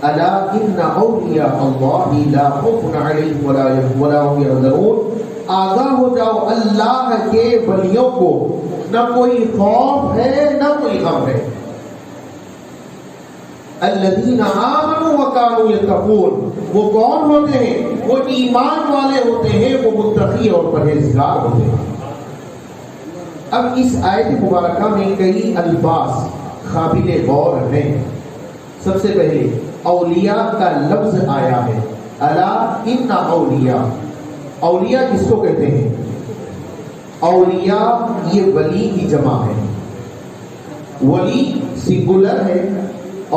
الا ان اولیاء اللہ لا خوف علیہم ولا هم يحزنون، آگاہ ہو جاؤ اللہ کے ولیوں کو نہ کوئی خوف ہے نہ کوئی غم ہے. الذین آمنوا وکانوا یتقون، وہ کون ہوتے ہیں؟ وہ ایمان والے ہوتے ہیں، وہ متقی اور پرہیزگار ہوتے ہیں. اب اس آیت مبارکہ میں کئی الفاظ قابل غور ہیں. سب سے پہلے اولیاء کا لفظ آیا ہے، الا ان اولیاء. اولیاء کس کو کہتے ہیں؟ اولیاء یہ ولی کی جمع ہے. ولی سنگولر ہے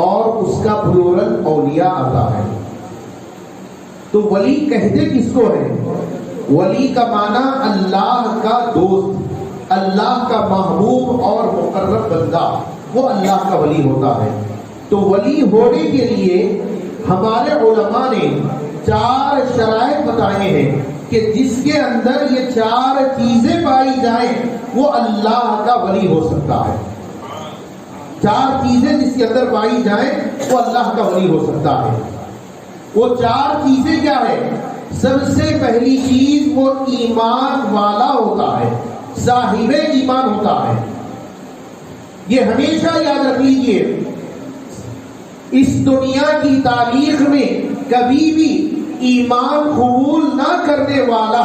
اور اس کا پلورل اولیاء آتا ہے. تو ولی کہتے کس کو ہے؟ ولی کا معنی اللہ کا دوست، اللہ کا محبوب اور مقرب بندہ، وہ اللہ کا ولی ہوتا ہے. تو ولی ہونے کے لیے ہمارے علماء نے 4 شرائط بتائے ہیں کہ جس کے اندر یہ 4 چیزیں پائی جائیں وہ اللہ کا ولی ہو سکتا ہے. 4 چیزیں جس کے اندر پائی جائیں وہ اللہ کا ولی ہو سکتا ہے. وہ 4 چیزیں کیا ہے؟ سب سے پہلی چیز وہ ایمان والا ہوتا ہے، صاحب ایمان ہوتا ہے. یہ ہمیشہ یاد رکھ لیجئے، اس دنیا کی تاریخ میں کبھی بھی ایمان قبول نہ کرنے والا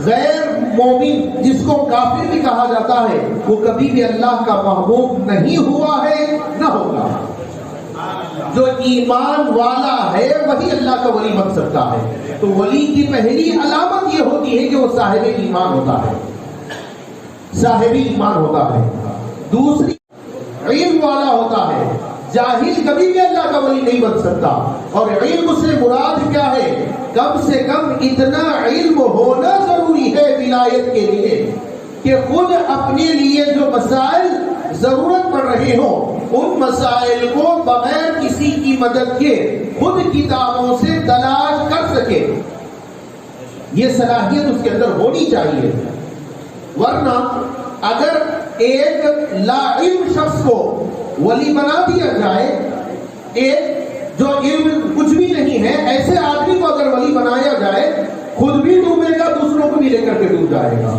غیر مومن، جس کو کافر بھی کہا جاتا ہے، وہ کبھی بھی اللہ کا محبوب نہیں ہوا ہے نہ ہوگا. جو ایمان والا ہے وہی اللہ کا ولی بن سکتا ہے. تو ولی کی پہلی علامت یہ ہوتی ہے کہ وہ صاحب ایمان ہوتا ہے، صاحب ایمان ہوتا ہے. دوسری علم والا ہوتا ہے. جاہل کبھی بھی اللہ کا ولی نہیں بن سکتا. اور علم سے مراد کیا ہے؟ کم سے کم اتنا علم ہونا ضروری ہے ولایت کے لیے کہ خود اپنے لیے جو مسائل ضرورت پڑ رہے ہوں ان مسائل کو بغیر کسی کی مدد کے خود کتابوں سے تلاش کر سکے. یہ صلاحیت اس کے اندر ہونی چاہیے. ورنہ اگر ایک لا علم شخص کو ولی بنا دیا جائے، ایک جو علم کچھ بھی نہیں ہے ایسے آدمی کو اگر ولی بنایا جائے، خود بھی ڈوبے گا، دوسروں کو بھی لے کر کے ڈوب جائے گا.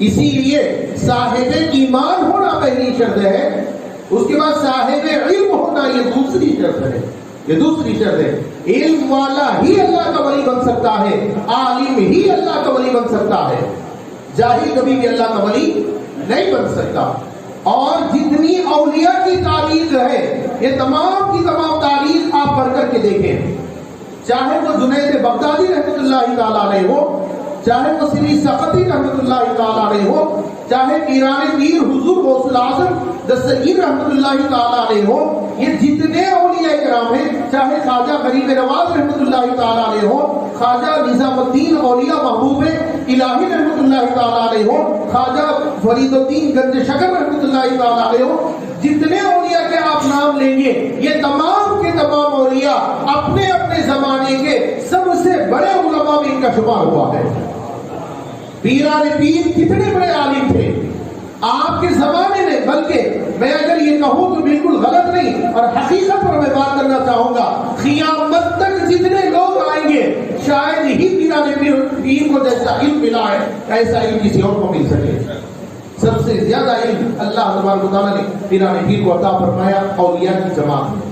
اسی لیے صاحب ایمان ہونا پہلی شرط ہے، اس کے بعد صاحب علم ہونا یہ دوسری شرط ہے. یہ دوسری شرط ہے. علم والا ہی اللہ کا ولی بن سکتا ہے، عالم ہی اللہ کا ولی بن سکتا ہے. جاہل کبھی بھی اللہ کا ولی نہیں بن سکتا. اور جتنی اولیاء کی تاریخ ہے، یہ تمام کی تمام تاریخ آپ پڑھ کر کے دیکھیں، چاہے وہ جنید بغدادی رحمۃ اللہ تعالیٰ علیہ ہو، چاہے وہ سری سقطی رحمۃ اللہ تعالیٰ علیہ ہو، چاہے پیران پیر حضور غوث العظم دستگیر رحمۃ اللہ تعالیٰ علیہ ہو، یہ جتنے اولیاء کرام ہیں، چاہے خواجہ غریب نواز رحمۃ اللہ تعالیٰ علیہ ہو، خواجہ نظام الدین اولیاء محبوب الہی رحمۃ اللہ تعالیٰ علیہ ہو، خواجہ فرید الدین گنج شکر رحمۃ اللہ تعالیٰ علیہ ہو، جتنے اولیاء کے آپ نام لیں گے یہ تمام کے تمام اولیاء اپنے اپنے زمانے کے سب سے بڑے علماء میں ان کا شمار ہوا ہے. پیران پیر کتنے بڑے عالم تھے آپ کے زمانے میں، بلکہ میں اگر یہ کہوں تو بالکل غلط نہیں اور حقیقت پر میں بات کرنا چاہوں گا، قیامت تک جتنے لوگ آئیں گے شاید ہی پیران پیر کو جیسا علم ملا ہے ایسا علم کسی اور کو مل سکے. سب سے زیادہ علم اللہ تبارک و تعالیٰ نے پیران پیر کو عطا فرمایا اولیاء کی جماعت میں.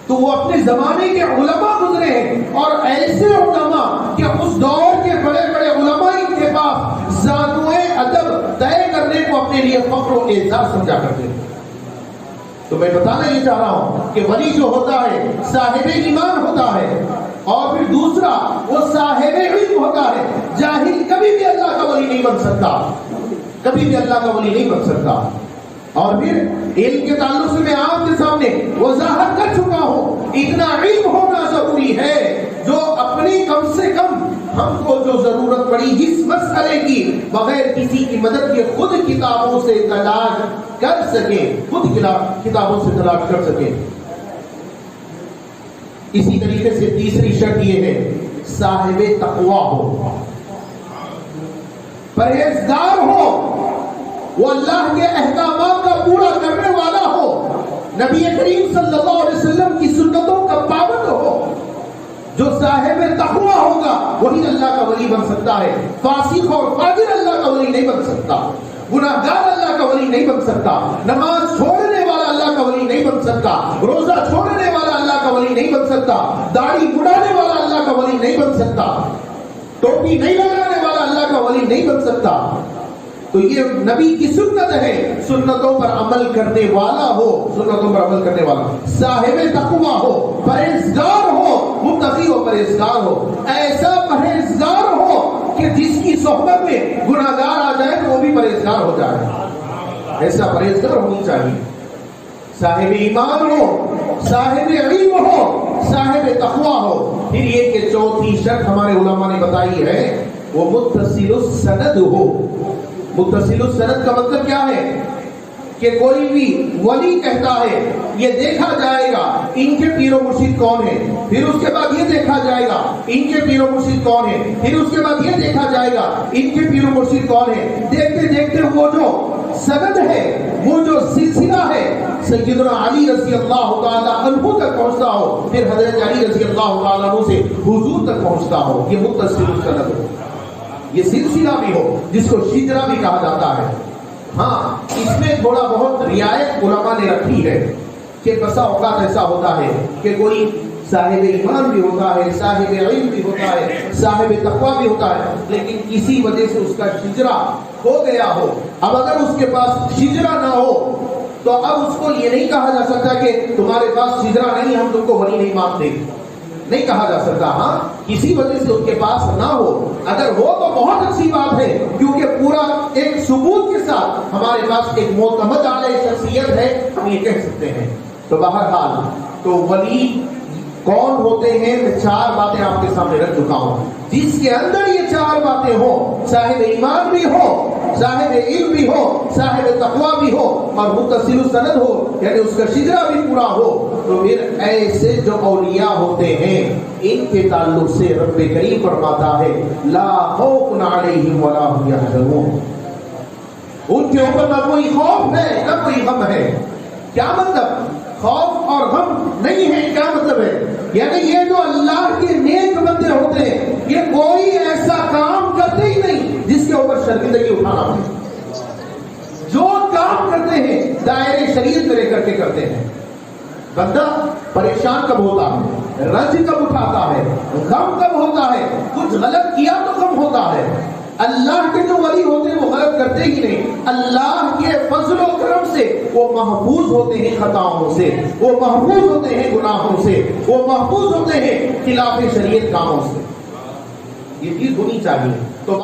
تو وہ اپنے زمانے کے علماء گزرے ہیں، اور ایسے علماء کہ اس دور کے بڑے بڑے علماء کے پاس زانوئے ادب طے کرنے کو اپنے لیے فخر و اعزاز سمجھا کرتے ہیں. تو میں بتانا یہ چاہ رہا ہوں کہ ولی جو ہوتا ہے صاحب ایمان ہوتا ہے، اور پھر دوسرا وہ صاحب علم ہوتا ہے. جاہل کبھی بھی اللہ کا ولی نہیں بن سکتا، کبھی بھی اللہ کا ولی نہیں بن سکتا. اور پھر علم کے تعلق سے میں آپ کے سامنے وضاحت کر چکا ہوں، اتنا علم ہونا ضروری ہے جو اپنی کم سے کم ہم کو جو ضرورت پڑی اس مسئلے کی بغیر کسی کی مدد کے خود کتابوں سے تلاش کر سکے، خود کتابوں سے تلاش کر سکے. اسی طریقے سے تیسری شرط یہ ہے صاحب تقویٰ ہو، پرہیزگار ہو، وہ اللہ کے احکامات کا پورا کرنے والا ہو. نبی کریم صلی اللہ علیہ وسلم صاحب تقوی ہوگا وہی اللہ کا ولی بن سکتا ہے. فاسق اور فاجر اللہ کا ولی نہیں بن سکتا. گناہگار اللہ کا ولی نہیں بن سکتا. نماز چھوڑنے والا اللہ کا ولی نہیں بن سکتا. روزہ چھوڑنے والا اللہ کا ولی نہیں بن سکتا. داڑھی مڈانے والا اللہ کا ولی نہیں بن سکتا. ٹوپی نہیں لگانے والا اللہ کا ولی نہیں بن سکتا. تو یہ نبی کی سنت ہے. سنتوں پر عمل کرنے والا ہو, سنتوں پر عمل کرنے والا, صاحب تقوی ہو, پرہیزگار ہو, متقی و پرہیزگار ہو, ایسا پرہیزگار ہو کہ جس کی صحبت میں گناہگار آ جائے تو وہ بھی پرہیزگار ہو جائے. ایسا پرہیزگار ہونی چاہیے. صاحب ایمان ہو, صاحب علم ہو, صاحب تقوی ہو. پھر یہ کہ چوتھی شرط ہمارے علماء نے بتائی ہے وہ متصل السند ہو. متصل السند کا مطلب کیا ہے کہ کوئی بھی ولی کہتا ہے یہ دیکھا جائے گا ان کے پیر و مرشد کون ہے, پھر اس کے بعد یہ دیکھا جائے گا ان کے پیر و مرشد کون ہے, پھر اس کے بعد یہ دیکھا جائے گا ان کے پیر و مرشد کون ہے. دیکھتے دیکھتے وہ جو سند ہے, وہ جو سلسلہ ہے سیدنا علی رضی اللہ تعالی عنہ تک پہنچتا ہو, پھر حضرت علی رضی اللہ تعالی عنہ سے حضور تک پہنچتا ہو, یہ متصل السند ہو. یہ سلسلہ بھی ہو جس کو شجرہ بھی کہا جاتا ہے. ہاں اس میں تھوڑا بہت رعایت علماء نے رکھی ہے کہ بسا اوقات ایسا ہوتا ہے کہ کوئی صاحب ایمان بھی ہوتا ہے, صاحب علم بھی ہوتا ہے, صاحب تقوی بھی ہوتا ہے, لیکن کسی وجہ سے اس کا شجرہ کھو گیا ہو. اب اگر اس کے پاس شجرہ نہ ہو تو اب اس کو یہ نہیں کہا جا سکتا کہ تمہارے پاس شجرہ نہیں, ہم تم کو ولی نہیں مانتے, نہیں کہا جا سکتا. ہاں کسی وجہ سے اس کے پاس نہ ہو, اگر ہو تو بہت اچھی بات ہے کیونکہ پورا ایک ثبوت کے ساتھ ہمارے پاس ایک معتمد علیہ شخصیت ہے, ہم یہ کہہ سکتے ہیں. تو بہرحال تو ولی کون ہوتے ہیں, میں 4 باتیں آپ کے سامنے رکھ چکا ہوں. جس کے اندر یہ 4 باتیں ہوں, صاحب ایمان بھی ہو, صاحب علم بھی ہو, صاحب تقوی بھی ہو اور متصل السند ہو, یعنی اس کا شجرہ بھی پورا ہو, تو پھر ایسے جو اولیاء ہوتے ہیں ان کے تعلق سے رب کریم فرماتا ہے لا خوف علیہم ولا هم یحزنون. ان کے اوپر نہ کوئی خوف ہے نہ کوئی غم ہے. کیا مطلب خوف اور غم نہیں ہے, کیا مطلب ہے؟ یعنی یہ جو اللہ کے نیک بندے ہوتے ہیں یہ کوئی ایسا کام کرتے ہی نہیں جس کے اوپر شرمندگی اٹھانا ہو. جو کام کرتے ہیں دائرے شریعت میں رہ کر کے کرتے ہیں. بندہ پریشان کب ہوتا ہے, رنج کب اٹھاتا ہے, غم کب ہوتا ہے, کچھ غلط کیا تو غم ہوتا ہے. اللہ کے جو ولی ہوتے ہیں وہ غلط کرتے ہی نہیں. اللہ کے فضل و کرم سے وہ محفوظ ہوتے ہیں خطاؤں سے, وہ محفوظ ہوتے ہیں گناہوں سے, وہ محفوظ ہوتے ہیں خلاف شریعت کاموں سے. یہ چیز ہونی چاہیے. تو